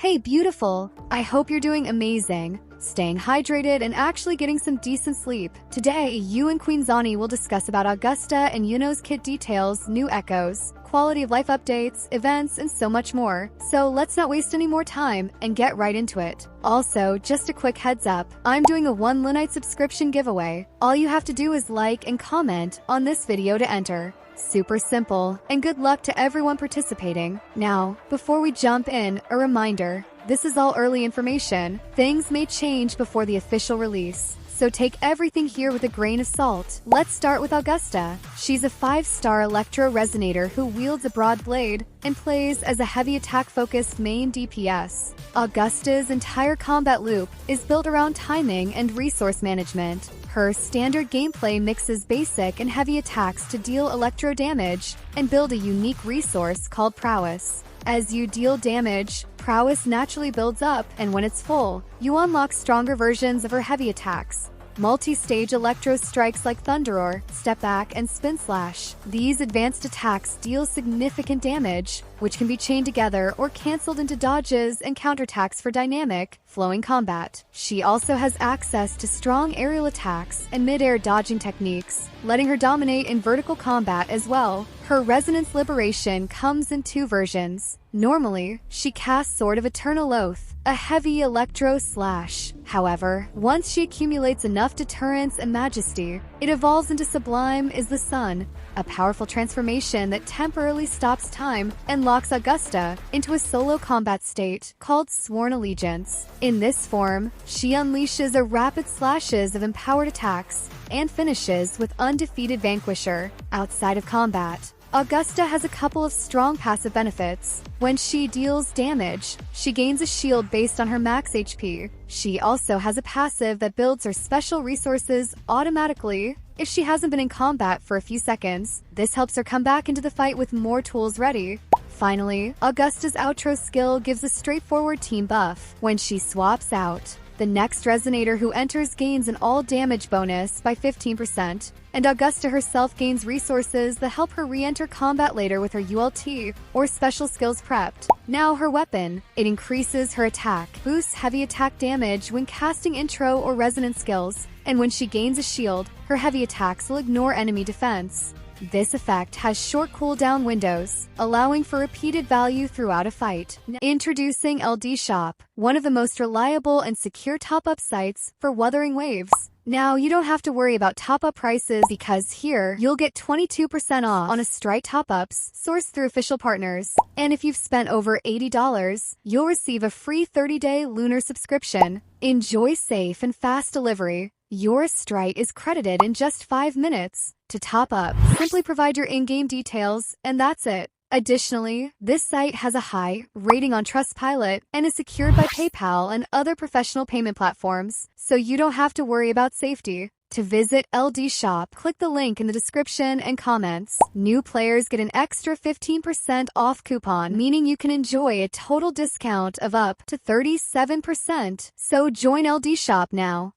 Hey beautiful, I hope you're doing amazing, staying hydrated and actually getting some decent sleep. Today, you and Queen Zani will discuss about Augusta and Iuno's kit details, new echoes, quality of life updates, events, and so much more. So let's not waste any more time and get right into it. Also, just a quick heads up, I'm doing a 1 lunite subscription giveaway. All you have to do is like and comment on this video to enter. Super simple, and good luck to everyone participating. Now, before we jump in, a reminder, this is all early information. Things may change before the official release, so take everything here with a grain of salt. Let's start with Augusta. She's a 5-star electro resonator who wields a broad blade and plays as a heavy attack-focused main DPS. Augusta's entire combat loop is built around timing and resource management. Her standard gameplay mixes basic and heavy attacks to deal electro damage and build a unique resource called prowess. As you deal damage, prowess naturally builds up, and when it's full, you unlock stronger versions of her heavy attacks. Multi-stage electro strikes like Thunderroar, Step Back, and Spin Slash. These advanced attacks deal significant damage, which can be chained together or cancelled into dodges and counterattacks for dynamic, flowing combat. She also has access to strong aerial attacks and mid-air dodging techniques, letting her dominate in vertical combat as well. Her Resonance Liberation comes in 2 versions. Normally, she casts Sword of Eternal Oath, a heavy electro slash. However, once she accumulates enough deterrence and majesty, it evolves into Sublime is the Sun, a powerful transformation that temporarily stops time and locks Augusta into a solo combat state called Sworn Allegiance. In this form, she unleashes a rapid slashes of empowered attacks and finishes with Undefeated Vanquisher. Outside of combat, Augusta has a couple of strong passive benefits. When she deals damage, she gains a shield based on her max HP. She also has a passive that builds her special resources automatically if she hasn't been in combat for a few seconds. This helps her come back into the fight with more tools ready. Finally, Augusta's outro skill gives a straightforward team buff. When she swaps out, the next resonator who enters gains an all damage bonus by 15%, and Augusta herself gains resources that help her re-enter combat later with her ULT or special skills prepped. Now her weapon. It increases her attack, boosts heavy attack damage when casting intro or resonance skills, and when she gains a shield, her heavy attacks will ignore enemy defense. This effect has short cooldown windows, allowing for repeated value throughout a fight. Introducing LD Shop, one of the most reliable and secure top-up sites for Wuthering waves. Now you don't have to worry about top-up prices because here you'll get 22% off on a Strike top-ups sourced through official partners. And if you've spent over $80, you'll receive a free 30-day lunar subscription. Enjoy safe and fast delivery. Your Strike is credited in just 5 minutes. To top up, simply provide your in-game details, and that's it. Additionally, this site has a high rating on Trustpilot and is secured by PayPal and other professional payment platforms, so you don't have to worry about safety. To visit LD Shop, click the link in the description and comments. New players get an extra 15% off coupon, meaning you can enjoy a total discount of up to 37%. So join LD Shop now.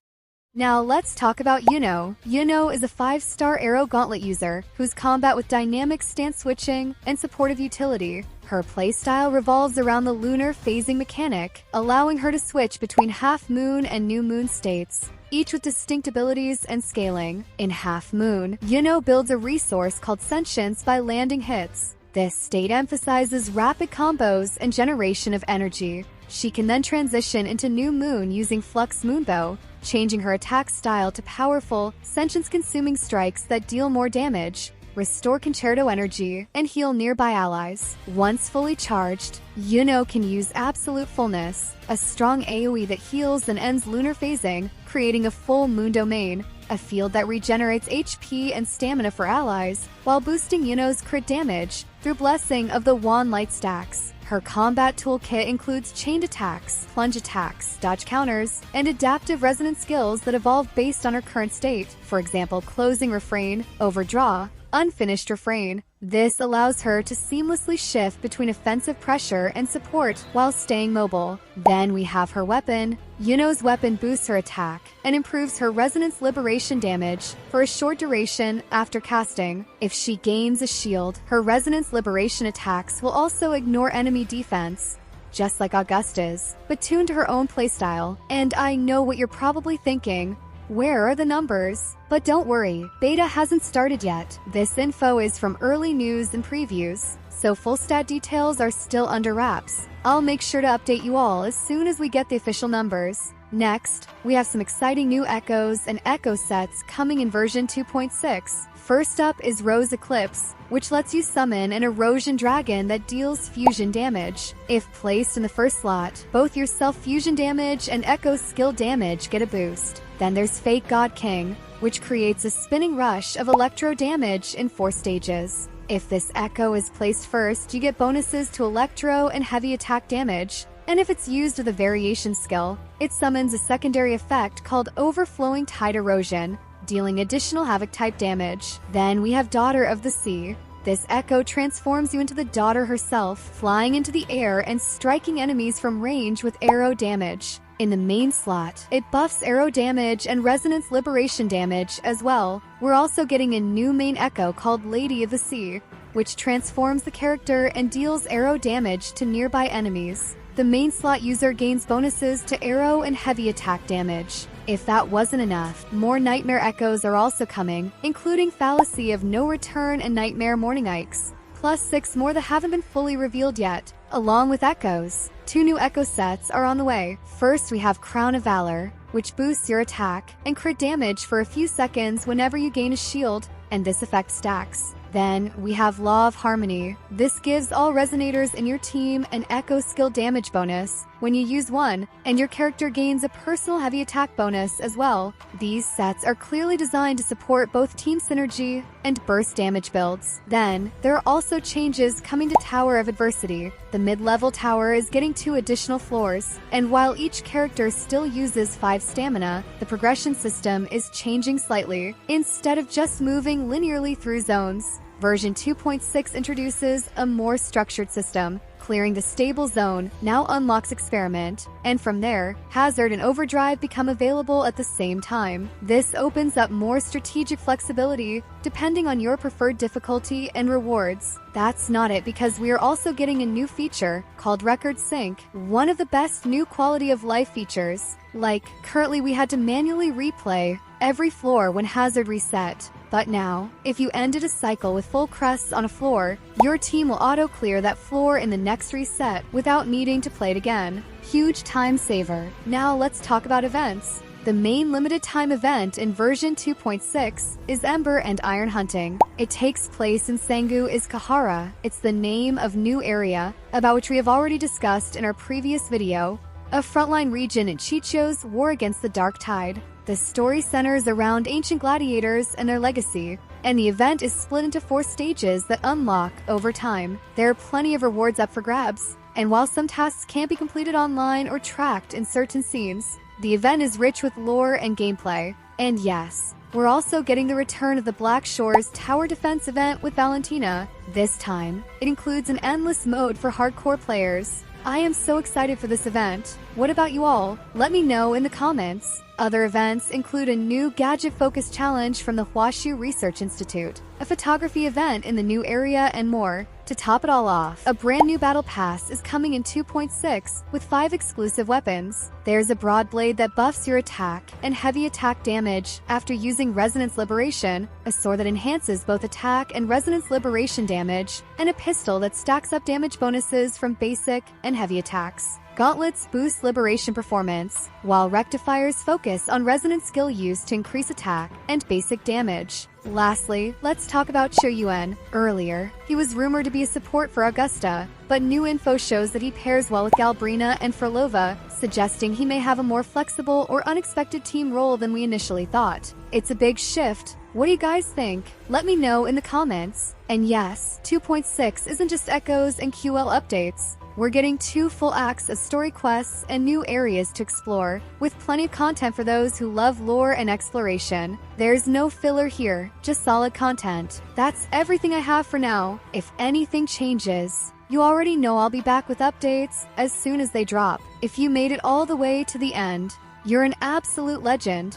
Now let's talk about Iuno. Iuno is a 5-star arrow gauntlet user whose combat with dynamic stance switching and supportive utility. Her playstyle revolves around the lunar phasing mechanic, allowing her to switch between half moon and new moon states, each with distinct abilities and scaling. In half moon, Iuno builds a resource called sentience by landing hits. This state emphasizes rapid combos and generation of energy. She can then transition into new moon using Flux Moonbow, changing her attack style to powerful, sentience-consuming strikes that deal more damage, restore concerto energy, and heal nearby allies. Once fully charged, Iuno can use Absolute Fullness, a strong AoE that heals and ends lunar phasing, creating a full moon domain, a field that regenerates HP and stamina for allies, while boosting Iuno's crit damage through blessing of the Wand Light stacks. Her combat toolkit includes chained attacks, plunge attacks, dodge counters, and adaptive resonance skills that evolve based on her current state. For example, closing refrain, overdraw, unfinished refrain. This allows her to seamlessly shift between offensive pressure and support while staying mobile. Then we have her weapon. Iuno's weapon boosts her attack and improves her resonance liberation damage for a short duration after casting. If she gains a shield, her resonance liberation attacks will also ignore enemy defense. just like Augusta's, but tuned to her own playstyle. And I know what you're probably thinking. Where are the numbers? But don't worry, beta hasn't started yet. This info is from early news and previews, so full stat details are still under wraps. I'll make sure to update you all as soon as we get the official numbers. Next, we have some exciting new echoes and echo sets coming in version 2.6. First up is Rose Eclipse, which lets you summon an erosion dragon that deals fusion damage. If placed in the first slot, both your self-fusion damage and echo skill damage get a boost. Then there's Fake God King, which creates a spinning rush of electro damage in 4 stages. If this echo is placed first, you get bonuses to electro and heavy attack damage. And if it's used with a variation skill, it summons a secondary effect called Overflowing Tide Erosion, dealing additional havoc type damage. Then we have Daughter of the Sea. This echo transforms you into the daughter herself, flying into the air and striking enemies from range with arrow damage. In the main slot, it buffs arrow damage and resonance liberation damage as well. We're also getting a new main echo called Lady of the Sea, which transforms the character and deals arrow damage to nearby enemies. The main slot user gains bonuses to arrow and heavy attack damage. If that wasn't enough, more Nightmare Echoes are also coming, including Fallacy of No Return and Nightmare Morning Ikes, plus 6 more that haven't been fully revealed yet. Along with echoes, 2 new echo sets are on the way. First, we have Crown of Valor, which boosts your attack and crit damage for a few seconds whenever you gain a shield, and this effect stacks. Then, we have Law of Harmony. This gives all resonators in your team an echo skill damage bonus when you use one, and your character gains a personal heavy attack bonus as well. These sets are clearly designed to support both team synergy and burst damage builds. Then, there are also changes coming to Tower of Adversity. The mid-level tower is getting 2 additional floors, and while each character still uses 5 stamina, the progression system is changing slightly. Instead of just moving linearly through zones, version 2.6 introduces a more structured system. Clearing the stable zone now unlocks Experiment, and from there, Hazard and Overdrive become available at the same time. This opens up more strategic flexibility depending on your preferred difficulty and rewards. That's not it, because we are also getting a new feature called Record Sync, one of the best new quality of life features. Like, currently we had to manually replay every floor when Hazard reset. But now, if you ended a cycle with full crests on a floor, your team will auto-clear that floor in the next reset without needing to play it again. Huge time saver. Now let's talk about events. The main limited time event in version 2.6 is Ember and Iron Hunting. It takes place in Sengu Izkahara. It's the name of new area, about which we have already discussed in our previous video, a frontline region in Qiuyuan's war against the Dark Tide. The story centers around ancient gladiators and their legacy, and the event is split into 4 stages that unlock over time. There are plenty of rewards up for grabs, and while some tasks can't be completed online or tracked in certain scenes, the event is rich with lore and gameplay. And yes, we're also getting the return of the Black Shores Tower Defense event with Valentina. This time, it includes an endless mode for hardcore players. I am so excited for this event. What about you all? Let me know in the comments. Other events include a new gadget-focused challenge from the Huashu Research Institute, a photography event in the new area, and more. To top it all off, a brand new battle pass is coming in 2.6 with 5 exclusive weapons. There's a broad blade that buffs your attack and heavy attack damage after using Resonance Liberation, a sword that enhances both attack and Resonance Liberation damage, and a pistol that stacks up damage bonuses from basic and heavy attacks. Gauntlets boost liberation performance, while rectifiers focus on resonant skill use to increase attack and basic damage. Lastly, let's talk about Qiuyuan. Earlier, he was rumored to be a support for Augusta, but new info shows that he pairs well with Galbrina and Frolova, suggesting he may have a more flexible or unexpected team role than we initially thought. It's a big shift. What do you guys think? Let me know in the comments. And yes, 2.6 isn't just echoes and QL updates. We're getting 2 full acts of story quests and new areas to explore, with plenty of content for those who love lore and exploration. There's no filler here, just solid content. That's everything I have for now. If anything changes, you already know I'll be back with updates as soon as they drop. If you made it all the way to the end, you're an absolute legend.